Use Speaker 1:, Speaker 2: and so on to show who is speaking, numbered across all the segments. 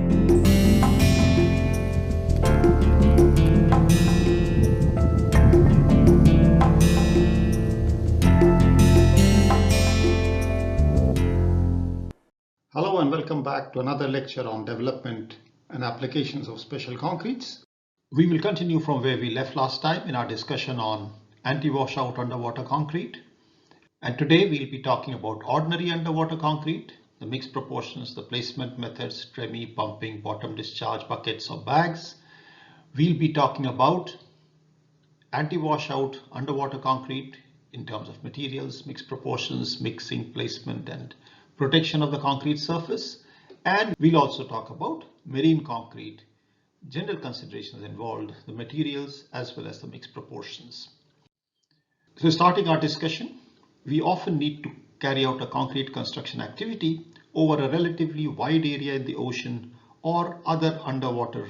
Speaker 1: Hello and welcome back to another lecture on development and applications of special concretes. We will continue from where we left last time in our discussion on anti-washout underwater concrete. And today we'll be talking about ordinary underwater concrete, the mixed proportions, the placement methods, tremie, pumping, bottom discharge buckets or bags. We'll be talking about anti-washout underwater concrete in terms of materials, mixed proportions, mixing, placement and protection of the concrete surface. And we'll also talk about marine concrete, general considerations involved, the materials as well as the mixed proportions. So starting our discussion, we often need to carry out a concrete construction activity over a relatively wide area in the ocean or other underwater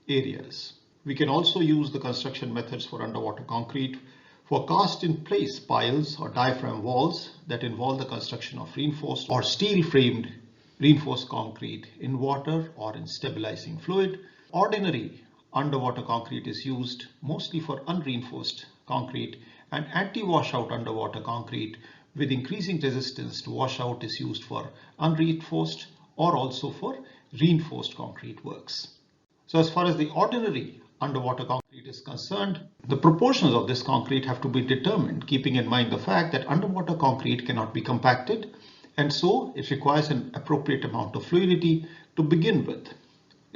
Speaker 1: areas. We can also use the construction methods for underwater concrete for cast in place piles or diaphragm walls that involve the construction of reinforced or steel framed reinforced concrete in water or in stabilizing fluid. Ordinary underwater concrete is used mostly for unreinforced concrete, and anti-washout underwater concrete with increasing resistance to washout is used for unreinforced or also for reinforced concrete works. So as far as the ordinary underwater concrete is concerned, the proportions of this concrete have to be determined, keeping in mind the fact that underwater concrete cannot be compacted, and so it requires an appropriate amount of fluidity to begin with.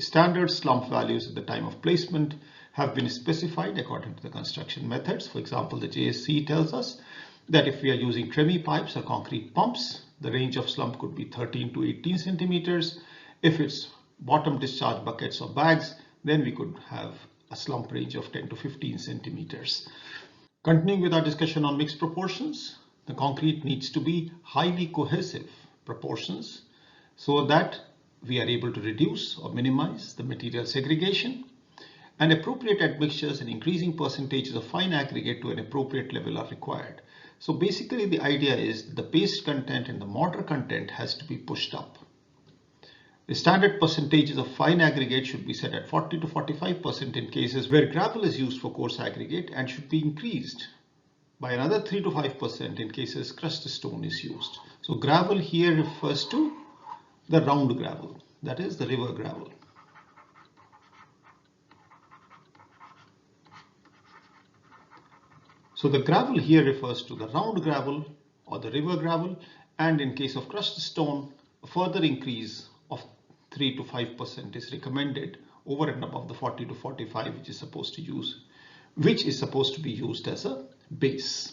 Speaker 1: Standard slump values at the time of placement have been specified according to the construction methods. For example, the JSC tells us that if we are using tremie pipes or concrete pumps, the range of slump could be 13 to 18 centimeters. If it's bottom discharge buckets or bags, then we could have a slump range of 10 to 15 centimeters. Continuing with our discussion on mixed proportions, the concrete needs to be highly cohesive proportions so that we are able to reduce or minimize the material segregation, and appropriate admixtures and increasing percentages of fine aggregate to an appropriate level are required. So basically the idea is that the paste content and the mortar content has to be pushed up. The standard percentages of fine aggregate should be set at 40 to 45% in cases where gravel is used for coarse aggregate, and should be increased by another 3 to 5% in cases crushed stone is used. So gravel here refers to the round gravel, that is the river gravel. So the gravel here refers to the round gravel or the river gravel, and in case of crushed stone, a further increase of 3 to 5% is recommended over and above the 40 to 45 which is supposed to be used as a base.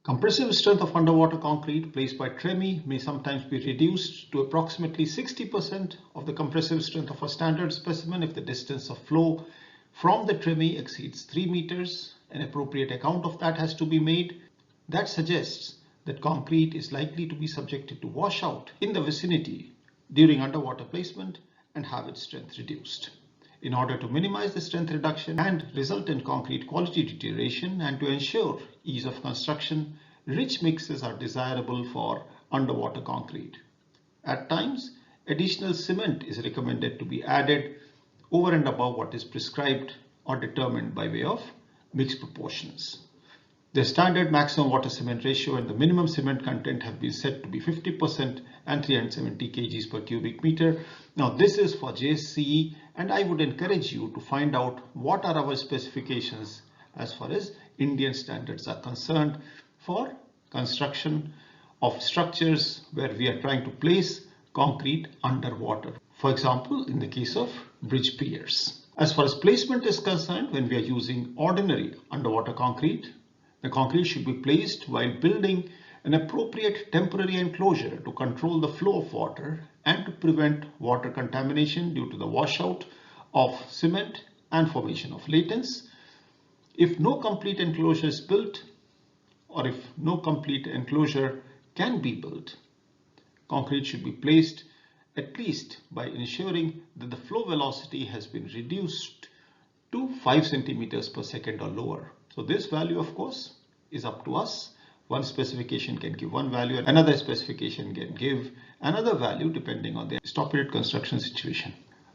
Speaker 1: Compressive strength of underwater concrete placed by tremie may sometimes be reduced to approximately 60% of the compressive strength of a standard specimen if the distance of flow from the tremie exceeds 3 meters. An appropriate account of that has to be made. That suggests that concrete is likely to be subjected to washout in the vicinity during underwater placement and have its strength reduced. In order to minimize the strength reduction and resultant concrete quality deterioration, and to ensure ease of construction, rich mixes are desirable for underwater concrete. At times, additional cement is recommended to be added over and above what is prescribed or determined by way of mixed proportions. The standard maximum water cement ratio and the minimum cement content have been set to be 50% and 370 kgs per cubic meter. Now this is for JSCE, and I would encourage you to find out what are our specifications as far as Indian standards are concerned for construction of structures where we are trying to place concrete underwater. For example, in the case of bridge piers. As far as placement is concerned, when we are using ordinary underwater concrete, the concrete should be placed while building an appropriate temporary enclosure to control the flow of water and to prevent water contamination due to the washout of cement and formation of latents. If no complete enclosure is built, or if no complete enclosure can be built, concrete should be placed at least by ensuring that the flow velocity has been reduced to 5 centimeters per second or lower. So this value, of course, is up to us. One specification can give one value, another specification can give another value depending on the stop period construction situation.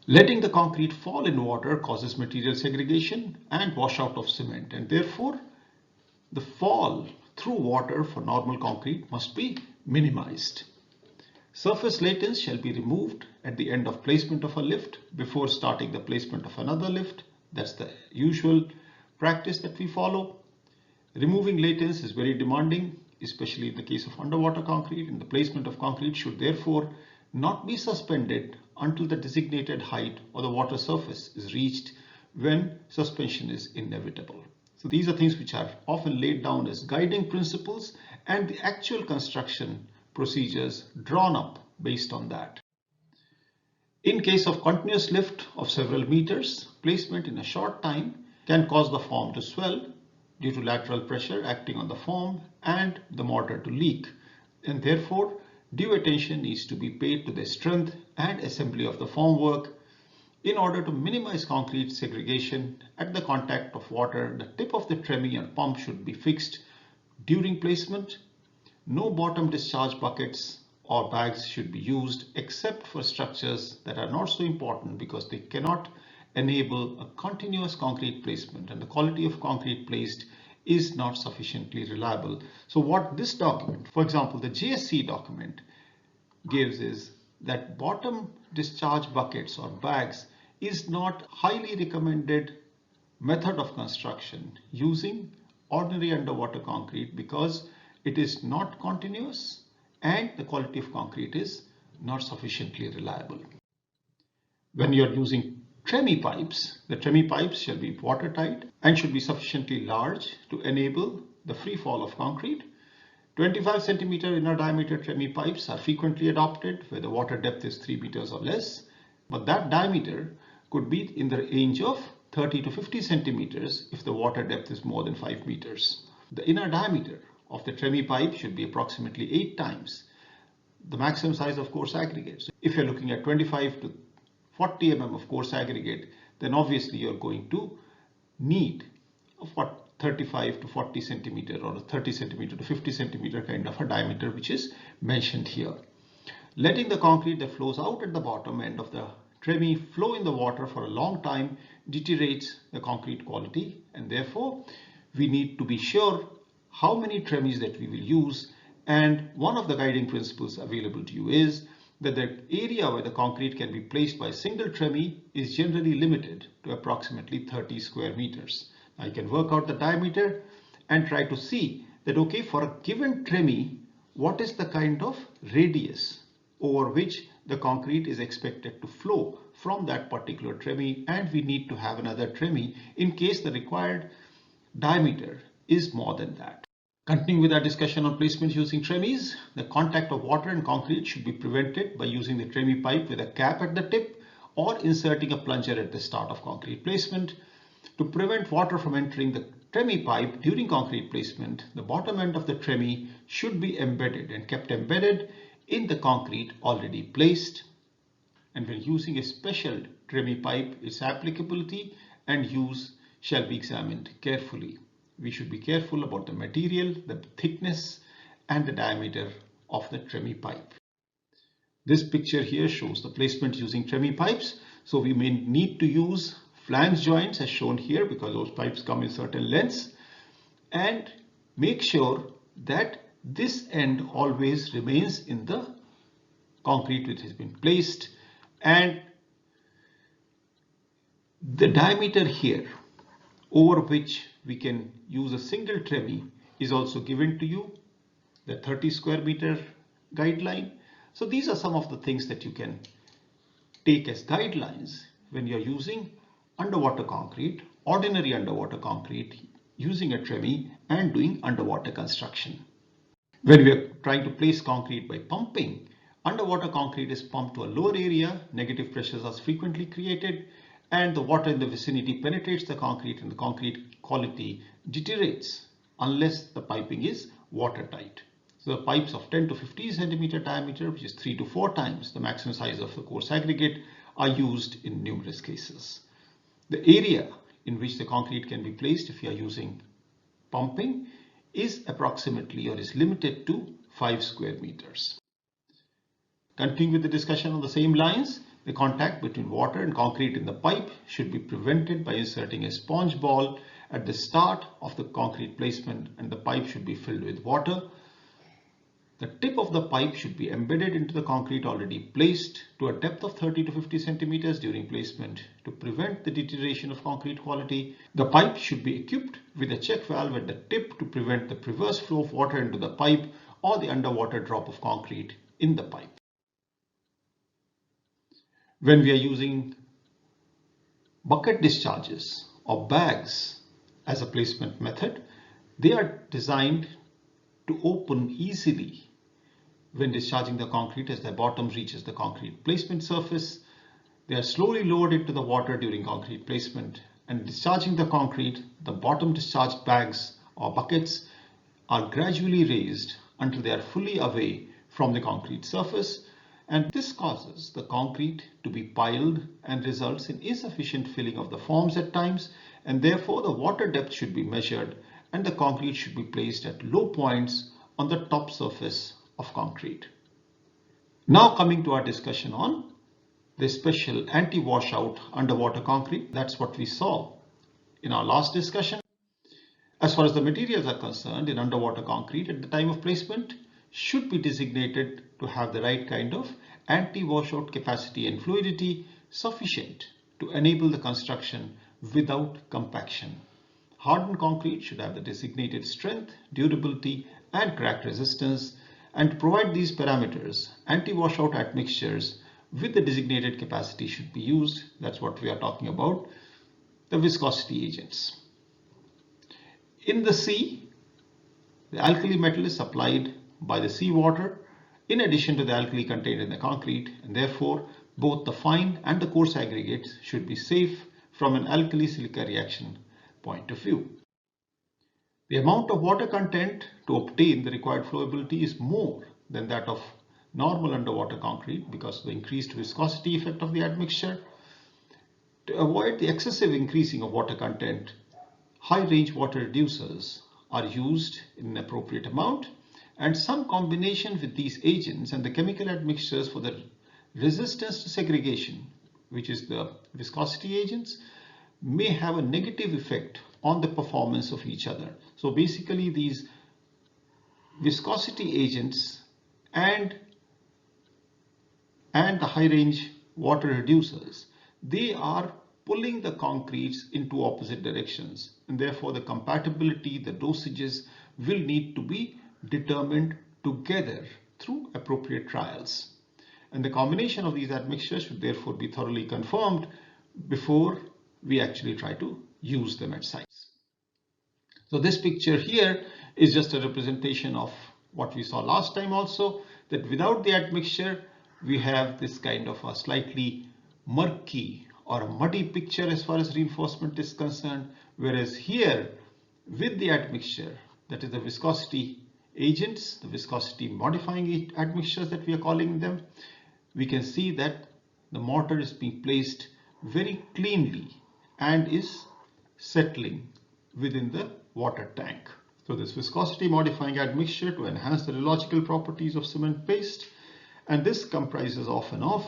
Speaker 1: Letting the concrete fall in water causes material segregation and washout of cement, and therefore the fall through water for normal concrete must be minimized. Surface latents shall be removed at the end of placement of a lift before starting the placement of another lift. That's the usual practice that we follow. Removing latents is very demanding, especially in the case of underwater concrete, and the placement of concrete should therefore not be suspended until the designated height or the water surface is reached, when suspension is inevitable. So these are things which are often laid down as guiding principles, and the actual construction procedures drawn up based on that. In case of continuous lift of several meters, placement in a short time can cause the form to swell due to lateral pressure acting on the form and the mortar to leak, and therefore due attention needs to be paid to the strength and assembly of the formwork. In order to minimize concrete segregation at the contact of water, the tip of the tremie and pump should be fixed during placement. No bottom discharge buckets or bags should be used except for structures that are not so important because they cannot enable a continuous concrete placement, and the quality of concrete placed is not sufficiently reliable. So what this document, for example, the JSC document, gives is that bottom discharge buckets or bags is not highly recommended method of construction using ordinary underwater concrete because it is not continuous and the quality of concrete is not sufficiently reliable. When you are using tremie pipes, the tremie pipes shall be watertight and should be sufficiently large to enable the free fall of concrete. 25 centimeter inner diameter tremie pipes are frequently adopted where the water depth is 3 meters or less, but that diameter could be in the range of 30 to 50 centimeters if the water depth is more than 5 meters. The inner diameter of the tremie pipe should be approximately 8 times the maximum size of coarse aggregate. So if you're looking at 25 to 40 mm of coarse aggregate, then obviously you're going to need a 35 to 40 centimeter or a 30 centimeter to 50 centimeter kind of a diameter, which is mentioned here. Letting the concrete that flows out at the bottom end of the tremie flow in the water for a long time deteriorates the concrete quality, and therefore we need to be sure how many tremies that we will use. And one of the guiding principles available to you is that the area where the concrete can be placed by a single tremie is generally limited to approximately 30 square meters. Now you can work out the diameter and try to see that, okay, for a given tremie, what is the kind of radius over which the concrete is expected to flow from that particular tremie, and we need to have another tremie in case the required diameter is more than that. Continuing with our discussion on placement using tremies, the contact of water and concrete should be prevented by using the tremie pipe with a cap at the tip or inserting a plunger at the start of concrete placement. To prevent water from entering the tremie pipe during concrete placement, the bottom end of the tremie should be embedded and kept embedded in the concrete already placed. And when using a special tremie pipe, its applicability and use shall be examined carefully. We should be careful about the material, the thickness and the diameter of the tremie pipe. This picture here shows the placement using tremie pipes. So we may need to use flange joints as shown here because those pipes come in certain lengths, and make sure that this end always remains in the concrete which has been placed, and the diameter here over which we can use a single tremie is also given to you, the 30 square meter guideline. So these are some of the things that you can take as guidelines when you're using underwater concrete, ordinary underwater concrete, using a tremie and doing underwater construction. When we are trying to place concrete by pumping, underwater concrete is pumped to a lower area, negative pressures are frequently created, and the water in the vicinity penetrates the concrete and the concrete quality deteriorates unless the piping is watertight. So the pipes of 10 to 15 centimeter diameter, which is 3 to 4 times the maximum size of the coarse aggregate, are used in numerous cases. The area in which the concrete can be placed if you are using pumping is approximately or is limited to 5 square meters. Continuing with the discussion on the same lines, The contact between water and concrete in the pipe should be prevented by inserting a sponge ball at the start of the concrete placement, and the pipe should be filled with water. The tip of the pipe should be embedded into the concrete already placed to a depth of 30 to 50 centimeters during placement to prevent the deterioration of concrete quality. The pipe should be equipped with a check valve at the tip to prevent the reverse flow of water into the pipe or the underwater drop of concrete in the pipe. When we are using bucket discharges or bags as a placement method, they are designed to open easily when discharging the concrete as the bottom reaches the concrete placement surface. They are slowly lowered into the water during concrete placement, and discharging the concrete, the bottom discharge bags or buckets are gradually raised until they are fully away from the concrete surface, and this causes the concrete to be piled and results in insufficient filling of the forms at times, and therefore the water depth should be measured and the concrete should be placed at low points on the top surface of concrete. Now coming to our discussion on the special anti-washout underwater concrete. That's what we saw in our last discussion. As far as the materials are concerned, in underwater concrete at the time of placement should be designated to have the right kind of anti-washout capacity and fluidity sufficient to enable the construction without compaction. Hardened concrete should have the designated strength, durability and crack resistance, and to provide these parameters, anti-washout admixtures with the designated capacity should be used. That's what we are talking about, the viscosity agents. In the sea, the alkali metal is supplied by the seawater in addition to the alkali contained in the concrete, and therefore both the fine and the coarse aggregates should be safe from an alkali silica reaction point of view. The amount of water content to obtain the required flowability is more than that of normal underwater concrete because of the increased viscosity effect of the admixture. To avoid the excessive increasing of water content, high range water reducers are used in an appropriate amount, and some combination with these agents and the chemical admixtures for the resistance to segregation, which is the viscosity agents, may have a negative effect on the performance of each other. So basically these viscosity agents and the high range water reducers, they are pulling the concretes into opposite directions, and therefore the compatibility, the dosages will need to be determined together through appropriate trials. And the combination of these admixtures should therefore be thoroughly confirmed before we actually try to use them at sites. So this picture here is just a representation of what we saw last time also, that without the admixture we have this kind of a slightly murky or a muddy picture as far as reinforcement is concerned, whereas here with the admixture, that is the viscosity agents, the viscosity modifying admixtures that we are calling them, we can see that the mortar is being placed very cleanly and is settling within the water tank. So this viscosity modifying admixture to enhance the rheological properties of cement paste, and this comprises often of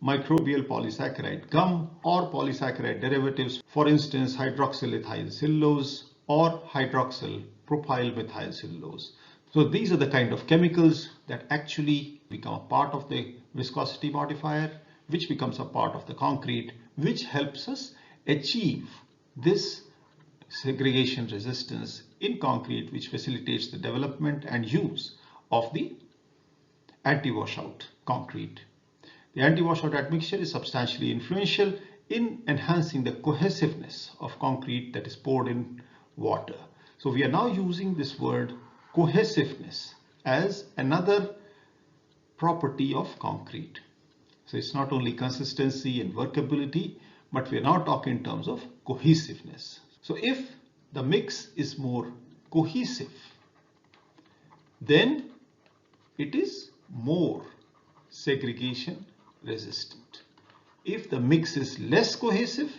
Speaker 1: microbial polysaccharide gum or polysaccharide derivatives, for instance hydroxyl ethyl cellulose or hydroxyl propyl methyl cellulose. So these are the kind of chemicals that actually become a part of the viscosity modifier, which becomes a part of the concrete, which helps us achieve this segregation resistance in concrete, which facilitates the development and use of the anti-washout concrete. The anti-washout admixture is substantially influential in enhancing the cohesiveness of concrete that is poured in water. So we are now using this word cohesiveness as another property of concrete. So it's not only consistency and workability, but we are now talking in terms of cohesiveness. So if the mix is more cohesive, then it is more segregation resistant. If the mix is less cohesive,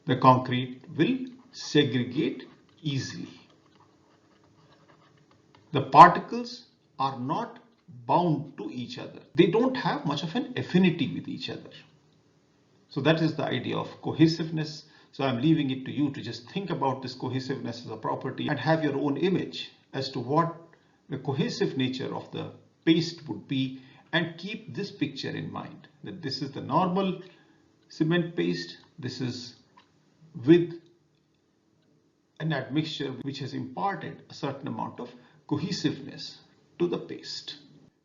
Speaker 1: the concrete will segregate easily. The particles are not bound to each other. They don't have much of an affinity with each other. So that is the idea of cohesiveness. So I'm leaving it to you to just think about this cohesiveness as a property and have your own image as to what the cohesive nature of the paste would be, and keep this picture in mind, that this is the normal cement paste, this is with an admixture which has imparted a certain amount of cohesiveness to the paste.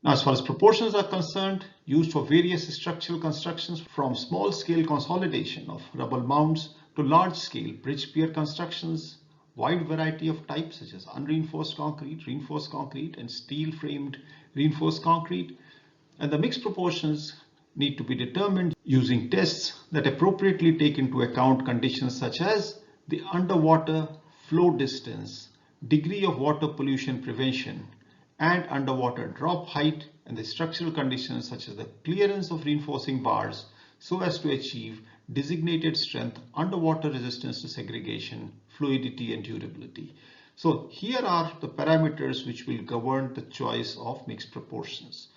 Speaker 1: Now, as far as proportions are concerned, used for various structural constructions, from small scale consolidation of rubble mounds to large scale bridge pier constructions, wide variety of types such as unreinforced concrete, and steel framed reinforced concrete. And the mixed proportions need to be determined using tests that appropriately take into account conditions such as the underwater flow distance, degree of water pollution prevention, and underwater drop height, and the structural conditions such as the clearance of reinforcing bars so as to achieve designated strength, underwater resistance to segregation, fluidity, and durability. So here are the parameters which will govern the choice of mixed proportions.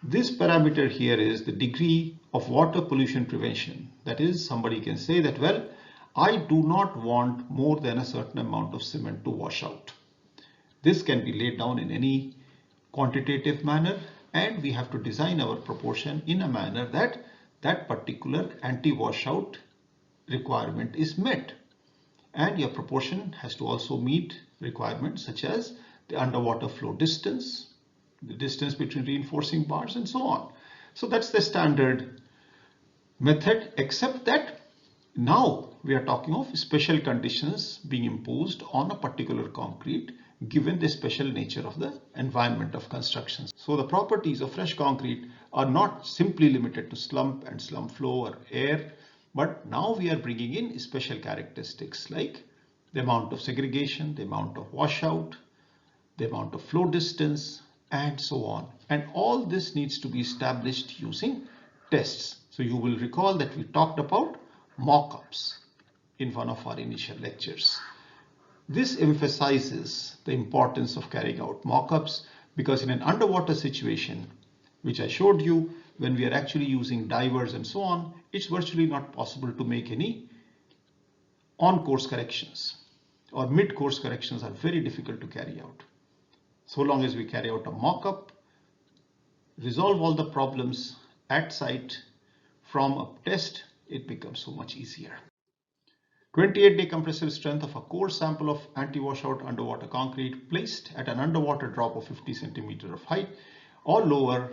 Speaker 1: This parameter here is the degree of water pollution prevention. That is, somebody can say that, well, I do not want more than a certain amount of cement to wash out. This can be laid down in any quantitative manner, and we have to design our proportion in a manner that that particular anti-washout requirement is met. And your proportion has to also meet requirements such as the underwater flow distance, the distance between reinforcing bars, and so on. So that's the standard method, except that now we are talking of special conditions being imposed on a particular concrete given the special nature of the environment of construction. So the properties of fresh concrete are not simply limited to slump and slump flow or air, but now we are bringing in special characteristics like the amount of segregation, the amount of washout, the amount of flow distance, and so on. And all this needs to be established using tests. So you will recall that we talked about mock-ups in one of our initial lectures. This emphasizes the importance of carrying out mock-ups, because in an underwater situation, which I showed you, when we are actually using divers and so on, it's virtually not possible to make any on-course corrections, or mid-course corrections are very difficult to carry out. So long as we carry out a mock-up, resolve all the problems at site from a test, it becomes so much easier. 28-day compressive strength of a core sample of anti-washout underwater concrete placed at an underwater drop of 50 centimeters of height or lower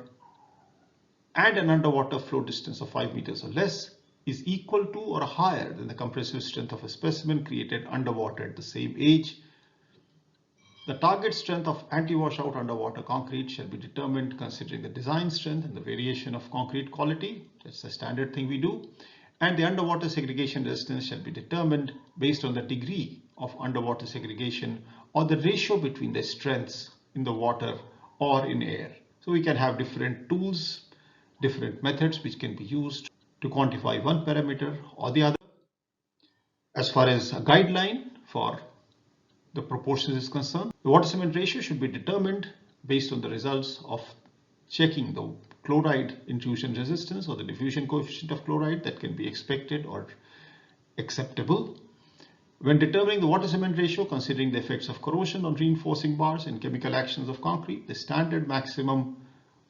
Speaker 1: and an underwater flow distance of 5 meters or less is equal to or higher than the compressive strength of a specimen created underwater at the same age. The target strength of anti-washout underwater concrete shall be determined considering the design strength and the variation of concrete quality. That's the standard thing we do. And the underwater segregation resistance shall be determined based on the degree of underwater segregation or the ratio between the strengths in the water or in air. So we can have different tools, different methods which can be used to quantify one parameter or the other. As far as a guideline for the proportions is concerned, the water cement ratio should be determined based on the results of checking the chloride intrusion resistance or the diffusion coefficient of chloride that can be expected or acceptable. When determining the water cement ratio, considering the effects of corrosion on reinforcing bars and chemical actions of concrete, the standard maximum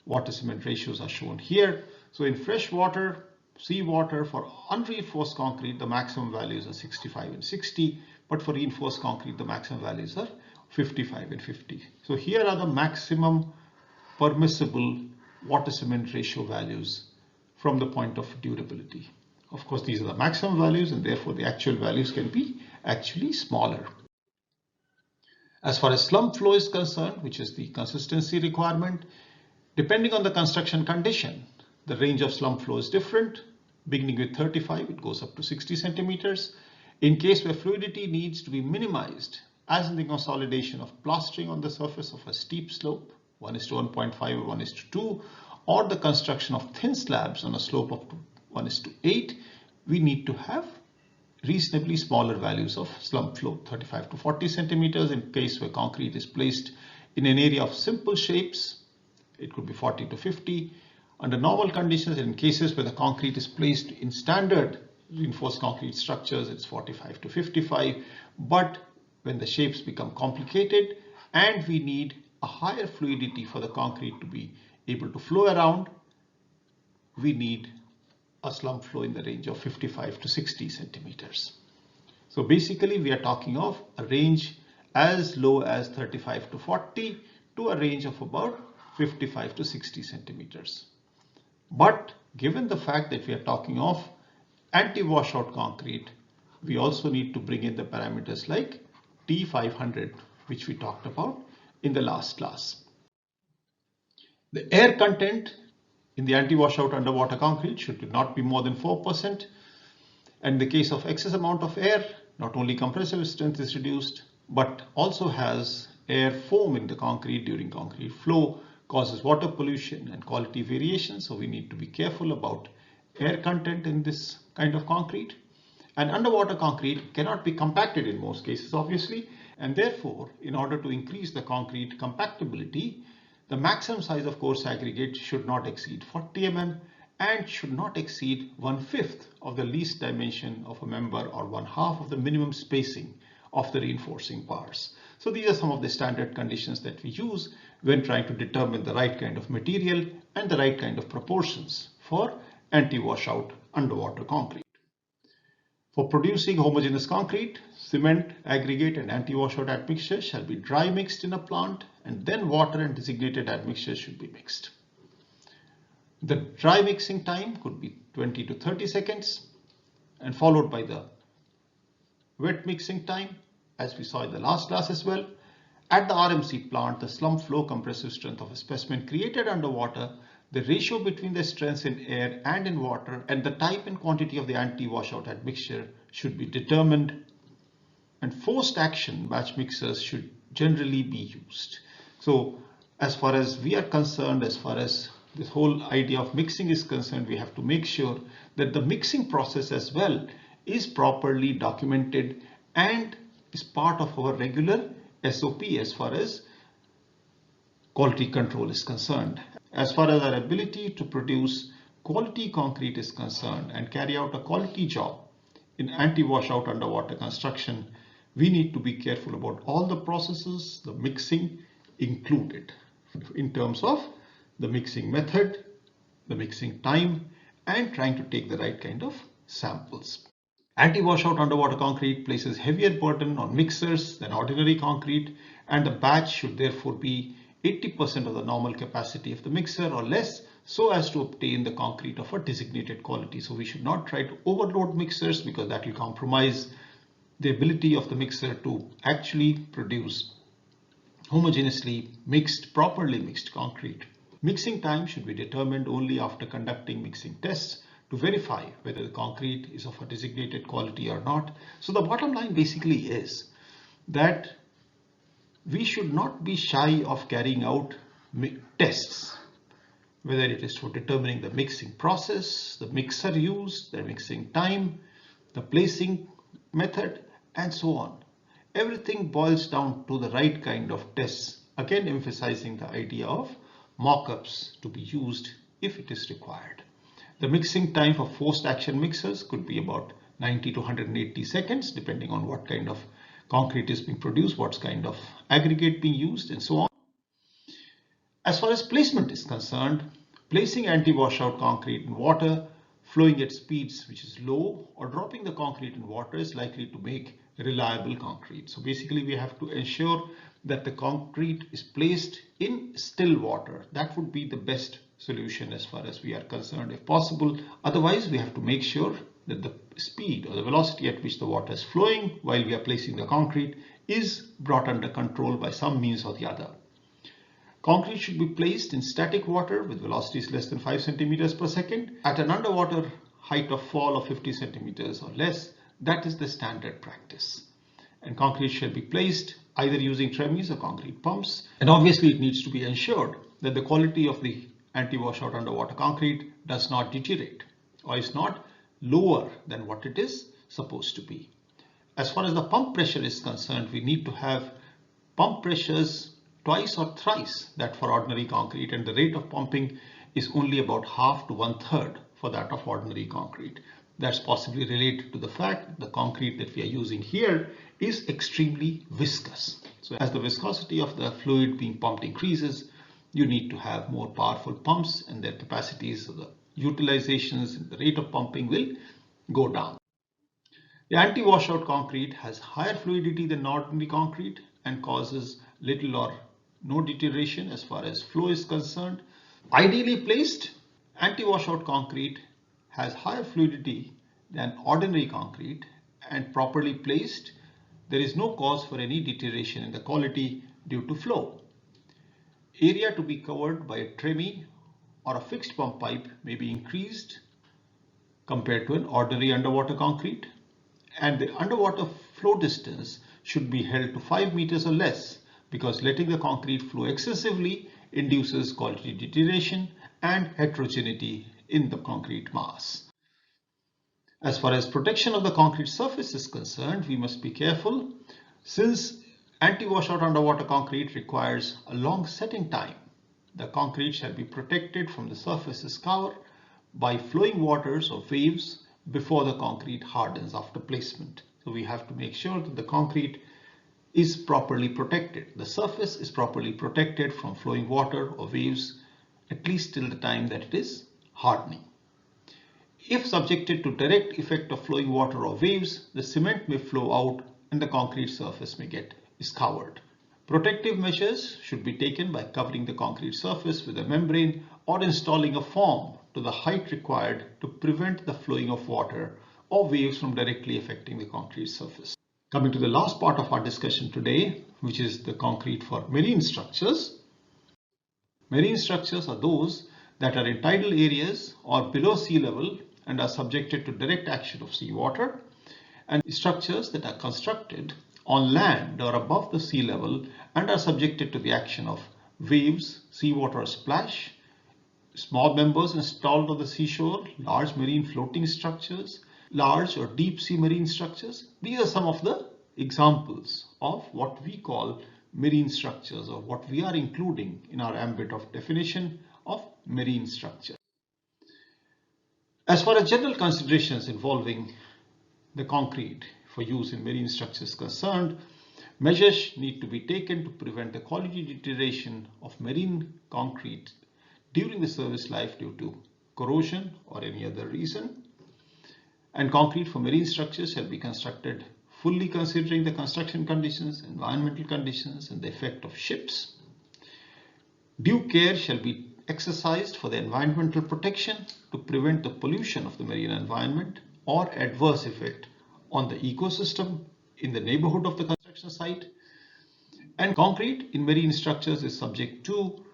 Speaker 1: water cement ratios are shown here. So in fresh water, seawater, for unreinforced concrete, the maximum values are 65 and 60, but for reinforced concrete, the maximum values are 55 and 50. So here are the maximum permissible water cement ratio values from the point of durability. Of course, these are the maximum values, and therefore the actual values can be actually smaller. As far as slump flow is concerned, which is the consistency requirement, depending on the construction condition, the range of slump flow is different. Beginning with 35, it goes up to 60 centimeters. In case where fluidity needs to be minimized, as in the consolidation of plastering on the surface of a steep slope, 1:1.5 or 1:2, or the construction of thin slabs on a slope of 1:8, we need to have reasonably smaller values of slump flow, 35 to 40 centimeters. In case where concrete is placed in an area of simple shapes, it could be 40 to 50. Under normal conditions, in cases where the concrete is placed in standard reinforced concrete structures, it's 45 to 55. But when the shapes become complicated and we need a higher fluidity for the concrete to be able to flow around, we need a slump flow in the range of 55 to 60 centimeters. So basically we are talking of a range as low as 35 to 40 to a range of about 55 to 60 centimeters. But given the fact that we are talking of anti-washout concrete, we also need to bring in the parameters like T500, which we talked about in the last class. The air content in the anti-washout underwater concrete should not be more than 4%. And in the case of excess amount of air, not only compressive strength is reduced, but also has air foam in the concrete during concrete flow, causes water pollution and quality variation. So we need to be careful about air content in this kind of concrete. And underwater concrete cannot be compacted in most cases, obviously. And therefore, in order to increase the concrete compactability, the maximum size of coarse aggregate should not exceed 40 mm and should not exceed 1/5 of the least dimension of a member or 1/2 of the minimum spacing of the reinforcing bars. So these are some of the standard conditions that we use when trying to determine the right kind of material and the right kind of proportions for anti-washout underwater concrete. For producing homogeneous concrete, cement, aggregate and anti-washout admixtures shall be dry mixed in a plant, and then water and designated admixtures should be mixed. The dry mixing time could be 20 to 30 seconds and followed by the wet mixing time, as we saw in the last class as well. At the RMC plant, the slump flow compressive strength of a specimen created underwater, the ratio between the strengths in air and in water, and the type and quantity of the anti-washout admixture should be determined, and forced action batch mixers should generally be used. So as far as we are concerned, as far as this whole idea of mixing is concerned, we have to make sure that the mixing process as well is properly documented and is part of our regular SOP as far as quality control is concerned. As far as our ability to produce quality concrete is concerned and carry out a quality job in anti-washout underwater construction, we need to be careful about all the processes, the mixing included, in terms of the mixing method, the mixing time, and trying to take the right kind of samples. Anti-washout underwater concrete places heavier burden on mixers than ordinary concrete, and the batch should therefore be 80% of the normal capacity of the mixer or less, so as to obtain the concrete of a designated quality. So we should not try to overload mixers, because that will compromise the ability of the mixer to actually produce homogeneously mixed, properly mixed concrete. Mixing time should be determined only after conducting mixing tests to verify whether the concrete is of a designated quality or not. So the bottom line basically is that we should not be shy of carrying out tests, whether it is for determining the mixing process, the mixer used, the mixing time, the placing method, and so on. Everything boils down to the right kind of tests, again emphasizing the idea of mock-ups to be used if it is required. The mixing time for forced action mixers could be about 90 to 180 seconds, depending on what kind of concrete is being produced, what kind of aggregate being used, and so on. As far as placement is concerned, placing anti-washout concrete in water flowing at speeds which is low, or dropping the concrete in water is likely to make reliable concrete. So basically we have to ensure that the concrete is placed in still water. That would be the best solution as far as we are concerned, if possible. Otherwise, we have to make sure that the speed or the velocity at which the water is flowing while we are placing the concrete is brought under control by some means or the other. Concrete should be placed in static water with velocities less than 5 centimeters per second at an underwater height of fall of 50 centimeters or less. That is the standard practice. And concrete should be placed either using tremies or concrete pumps. And obviously it needs to be ensured that the quality of the anti-washout underwater concrete does not deteriorate or is not lower than what it is supposed to be. As far as the pump pressure is concerned, we need to have pump pressures twice or thrice that for ordinary concrete, and the rate of pumping is only about half to 1/3 for that of ordinary concrete. That's possibly related to the fact that the concrete that we are using here is extremely viscous. So as the viscosity of the fluid being pumped increases, you need to have more powerful pumps, and their capacities, so the utilizations and the rate of pumping will go down. The anti-washout concrete has higher fluidity than ordinary concrete and causes little or no deterioration as far as flow is concerned. Ideally placed, anti-washout concrete has higher fluidity than ordinary concrete, and properly placed, there is no cause for any deterioration in the quality due to flow. Area to be covered by a tremie or a fixed pump pipe may be increased compared to an ordinary underwater concrete, and the underwater flow distance should be held to 5 meters or less, because letting the concrete flow excessively induces quality deterioration and heterogeneity in the concrete mass. As far as protection of the concrete surface is concerned, we must be careful, since anti-washout underwater concrete requires a long setting time. The concrete shall be protected from the surface's cover by flowing waters or waves before the concrete hardens after placement. So we have to make sure that the concrete is properly protected. The surface is properly protected from flowing water or waves, at least till the time that it is hardening. If subjected to direct effect of flowing water or waves, the cement may flow out and the concrete surface may get scoured. Protective measures should be taken by covering the concrete surface with a membrane or installing a form to the height required to prevent the flowing of water or waves from directly affecting the concrete surface. Coming to the last part of our discussion today, which is the concrete for marine structures. Marine structures are those that are in tidal areas or below sea level and are subjected to direct action of seawater, and structures that are constructed on land or above the sea level and are subjected to the action of waves, seawater splash, small members installed on the seashore, large marine floating structures, large or deep sea marine structures. These are some of the examples of what we call marine structures, or what we are including in our ambit of definition of marine structure. As far as general considerations involving the concrete for use in marine structures is concerned, measures need to be taken to prevent the quality deterioration of marine concrete during the service life due to corrosion or any other reason. And concrete for marine structures shall be constructed fully considering the construction conditions, environmental conditions, and the effect of ships. Due care shall be exercised for the environmental protection to prevent the pollution of the marine environment or adverse effect on the ecosystem in the neighborhood of the construction site. And concrete in marine structures is subject to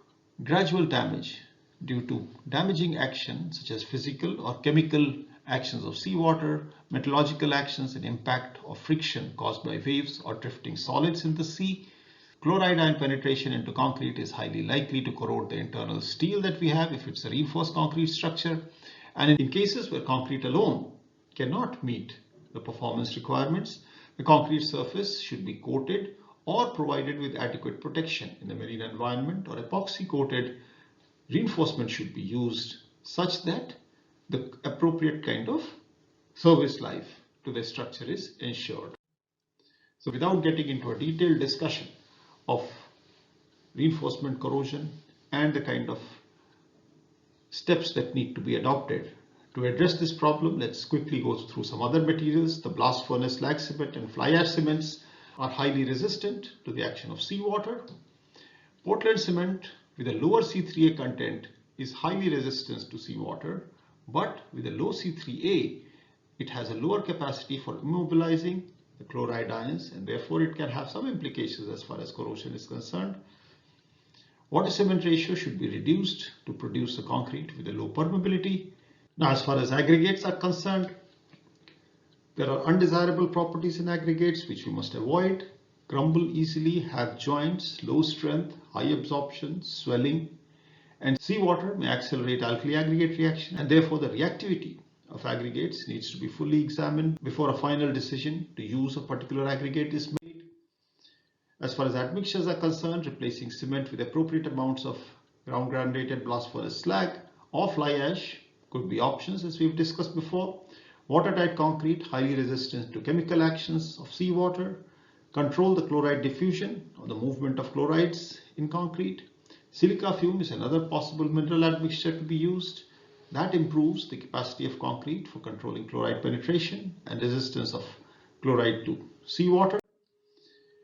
Speaker 1: gradual damage due to damaging action such as physical or chemical actions of seawater, metallurgical actions, and impact of friction caused by waves or drifting solids in the sea. Chloride ion penetration into concrete is highly likely to corrode the internal steel that we have if it's a reinforced concrete structure. And in cases where concrete alone cannot meet the performance requirements, the concrete surface should be coated or provided with adequate protection in the marine environment, or epoxy coated reinforcement should be used such that the appropriate kind of service life to the structure is ensured. So without getting into a detailed discussion of reinforcement corrosion and the kind of steps that need to be adopted to address this problem, let's quickly go through some other materials. The blast furnace slag cement and fly ash cements are highly resistant to the action of seawater. Portland cement with a lower C3A content is highly resistant to seawater, but with a low C3A, it has a lower capacity for immobilizing the chloride ions, and therefore it can have some implications as far as corrosion is concerned. Water cement ratio should be reduced to produce a concrete with a low permeability. Now, as far as aggregates are concerned, there are undesirable properties in aggregates which we must avoid. Crumble easily, have joints, low strength, high absorption, swelling, and seawater may accelerate alkali aggregate reaction, and therefore the reactivity of aggregates needs to be fully examined before a final decision to use a particular aggregate is made. As far as admixtures are concerned, replacing cement with appropriate amounts of ground granulated blast furnace slag or fly ash could be options, as we've discussed before. Watertight concrete, highly resistant to chemical actions of seawater. Control the chloride diffusion or the movement of chlorides in concrete. Silica fume is another possible mineral admixture to be used. That improves the capacity of concrete for controlling chloride penetration and resistance of chloride to seawater.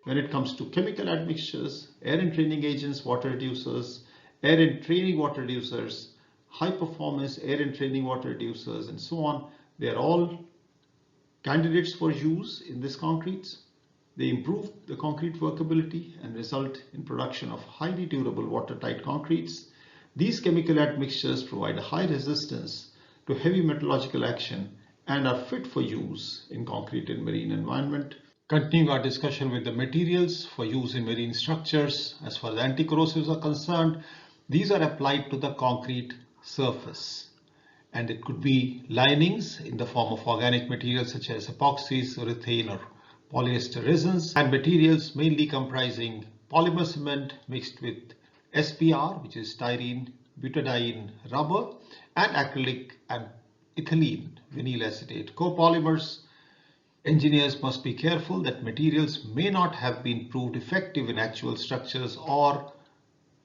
Speaker 1: When it comes to chemical admixtures, air entraining agents, water reducers, air entraining water reducers, high performance air entraining water reducers, and so on, they are all candidates for use in this concretes. They improve the concrete workability and result in production of highly durable watertight concretes. These chemical admixtures provide a high resistance to heavy metallurgical action and are fit for use in concrete and marine environment. Continuing our discussion with the materials for use in marine structures, as far as anti-corrosives are concerned, these are applied to the concrete surface. And it could be linings in the form of organic materials such as epoxies, urethane, or polyester resins, and materials mainly comprising polymer cement mixed with SBR, which is styrene butadiene rubber, and acrylic and ethylene vinyl acetate copolymers. Engineers must be careful that materials may not have been proved effective in actual structures or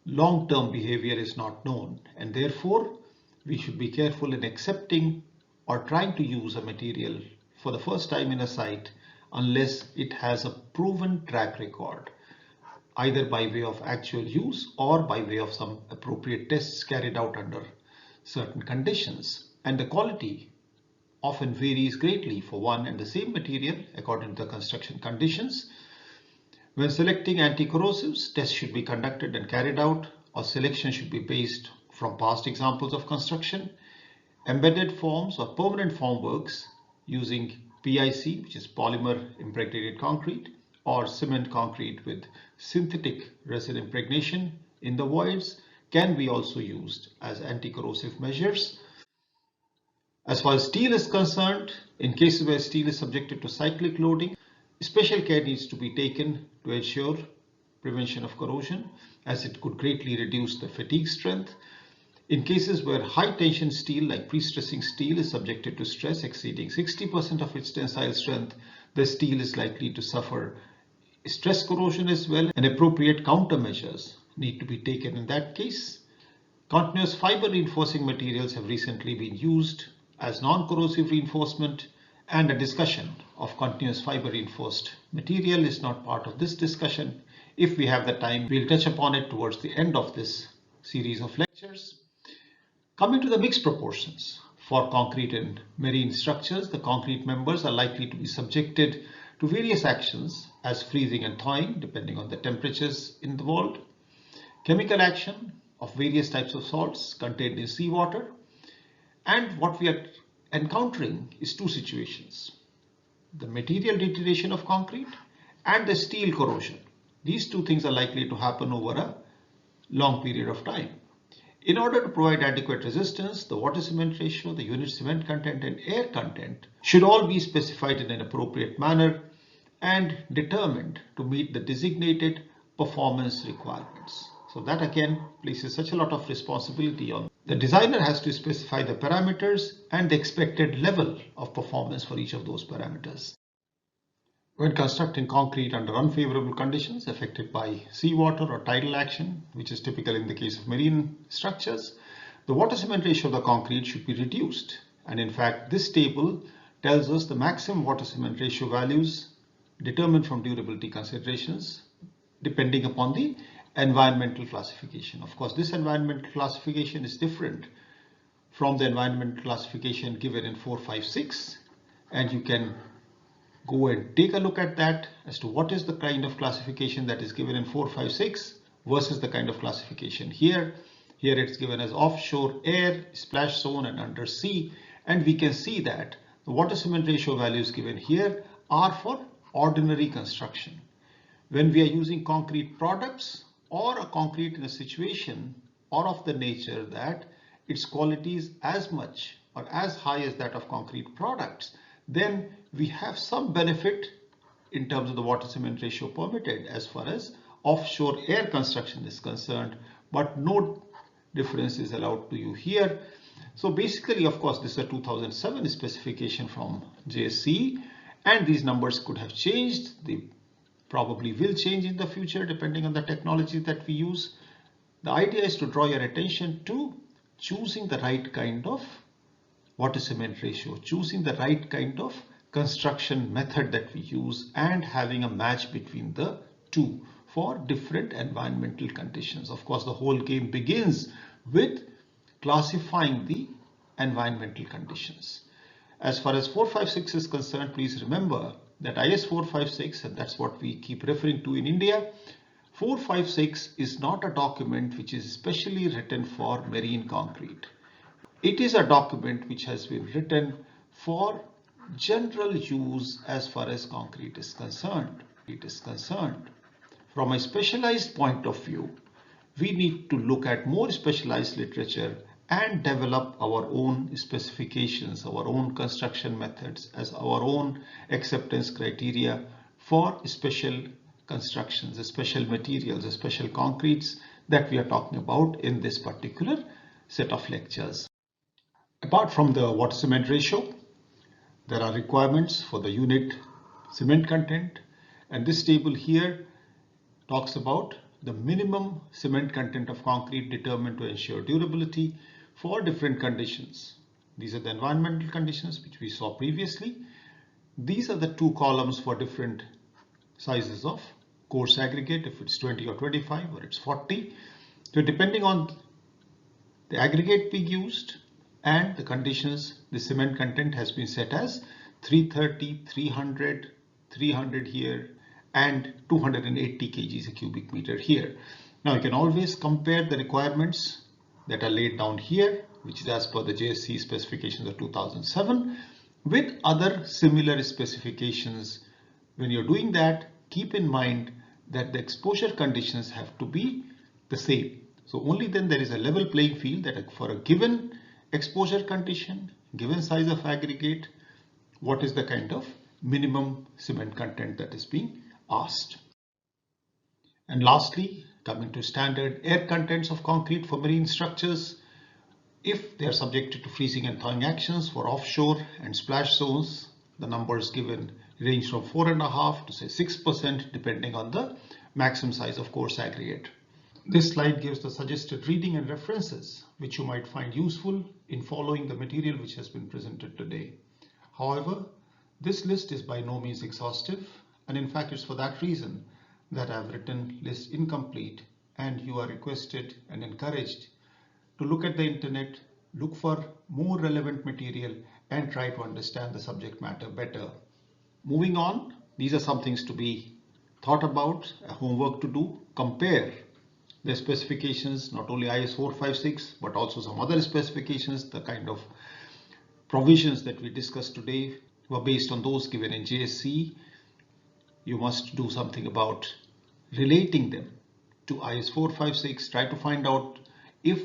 Speaker 1: long-term behavior is not known, and therefore we should be careful in accepting or trying to use a material for the first time in a site unless it has a proven track record, either by way of actual use or by way of some appropriate tests carried out under certain conditions. And the quality often varies greatly for one and the same material according to the construction conditions. When selecting anti-corrosives, tests should be conducted and carried out, or selection should be based from past examples of construction. Embedded forms or permanent formworks using PIC, which is polymer impregnated concrete, or cement concrete with synthetic resin impregnation in the voids can be also used as anti-corrosive measures. As far as steel is concerned, in cases where steel is subjected to cyclic loading, special care needs to be taken to ensure prevention of corrosion, as it could greatly reduce the fatigue strength. In cases where high tension steel like pre-stressing steel is subjected to stress exceeding 60% of its tensile strength, the steel is likely to suffer stress corrosion as well, and appropriate countermeasures need to be taken in that case. Continuous fiber reinforcing materials have recently been used as non-corrosive reinforcement, and a discussion of continuous fiber reinforced material is not part of this discussion. If we have the time, we'll touch upon it towards the end of this series of lectures. Coming to the mixed proportions for concrete and marine structures, the concrete members are likely to be subjected to various actions as freezing and thawing depending on the temperatures involved, chemical action of various types of salts contained in seawater, and what we are encountering is two situations: the material deterioration of concrete and the steel corrosion. These two things are likely to happen over a long period of time. In order to provide adequate resistance, the water cement ratio, the unit cement content, and air content should all be specified in an appropriate manner and determined to meet the designated performance requirements. So that again places such a lot of responsibility on the designer. Has to specify the parameters and the expected level of performance for each of those parameters. When constructing concrete under unfavorable conditions affected by seawater or tidal action, which is typical in the case of marine structures, the water cement ratio of the concrete should be reduced. And in fact, this table tells us the maximum water cement ratio values determined from durability considerations depending upon the environmental classification. Of course, this environmental classification is different from the environmental classification given in 456, and you can go and take a look at that as to what is the kind of classification that is given in 456 versus the kind of classification here. Here it's given as offshore air, splash zone, and undersea, and we can see that the water cement ratio values given here are for ordinary construction. When we are using concrete products or a concrete in a situation or of the nature that its quality is as much or as high as that of concrete products, then we have some benefit in terms of the water cement ratio permitted as far as offshore air construction is concerned, but no difference is allowed to you here. So basically, of course, this is a 2007 specification from JSC, and these numbers could have changed. They probably will change in the future depending on the technology that we use. The idea is to draw your attention to choosing the right kind of water cement ratio, choosing the right kind of construction method that we use, and having a match between the two for different environmental conditions. Of course, the whole game begins with classifying the environmental conditions. As far as 456 is concerned, please remember that IS 456, and that's what we keep referring to in India, 456 is not a document which is specially written for marine concrete. It is a document which has been written for general use as far as concrete is concerned. From a specialized point of view, we need to look at more specialized literature and develop our own specifications, our own construction methods as our own acceptance criteria for special constructions, special materials, special concretes that we are talking about in this particular set of lectures. Apart from the water cement ratio, there are requirements for the unit cement content, and this table here talks about the minimum cement content of concrete determined to ensure durability for different conditions. These are the environmental conditions which we saw previously. These are the two columns for different sizes of coarse aggregate, if it's 20 or 25 or it's 40. So depending on the aggregate being used and the conditions, the cement content has been set as 330, 300, 300 here, and 280 kgs a cubic meter here. Now you can always compare the requirements that are laid down here, which is as per the JSC specifications of 2007, with other similar specifications. When you're doing that, keep in mind that the exposure conditions have to be the same. So only then there is a level playing field that for a given exposure condition, given size of aggregate, what is the kind of minimum cement content that is being asked. And lastly, coming to standard air contents of concrete for marine structures, if they are subjected to freezing and thawing actions for offshore and splash zones, the numbers given range from 4.5% to say 6% depending on the maximum size of coarse aggregate. This slide gives the suggested reading and references which you might find useful in following the material which has been presented today. However, this list is by no means exhaustive, and in fact it's for that reason that I've written list incomplete, and you are requested and encouraged to look at the internet, look for more relevant material and try to understand the subject matter better. Moving on, these are some things to be thought about, a homework to do. Compare the specifications, not only IS 456 but also some other specifications. The kind of provisions that we discussed today were based on those given in JSC. You must do something about relating them to IS 456. Try to find out if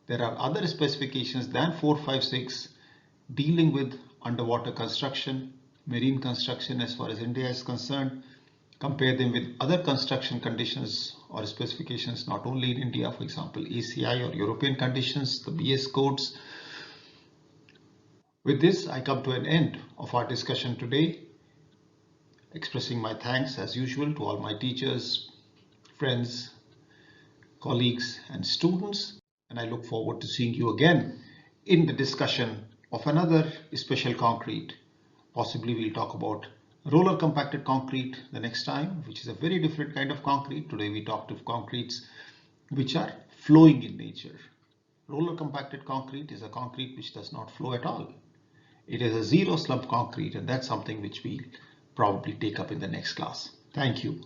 Speaker 1: there are other specifications than 456 dealing with underwater construction, marine construction as far as India is concerned. Compare them with other construction conditions or specifications not only in India, for example ACI or European conditions, the BS codes. With this, I come to an end of our discussion today, expressing my thanks as usual to all my teachers, friends, colleagues and students, and I look forward to seeing you again in the discussion of another special concrete. Possibly we'll talk about roller compacted concrete the next time, which is a very different kind of concrete. Today we talked of concretes which are flowing in nature. Roller compacted concrete is a concrete which does not flow at all. It is a zero slump concrete, and that's something which we'll probably take up in the next class. Thank you.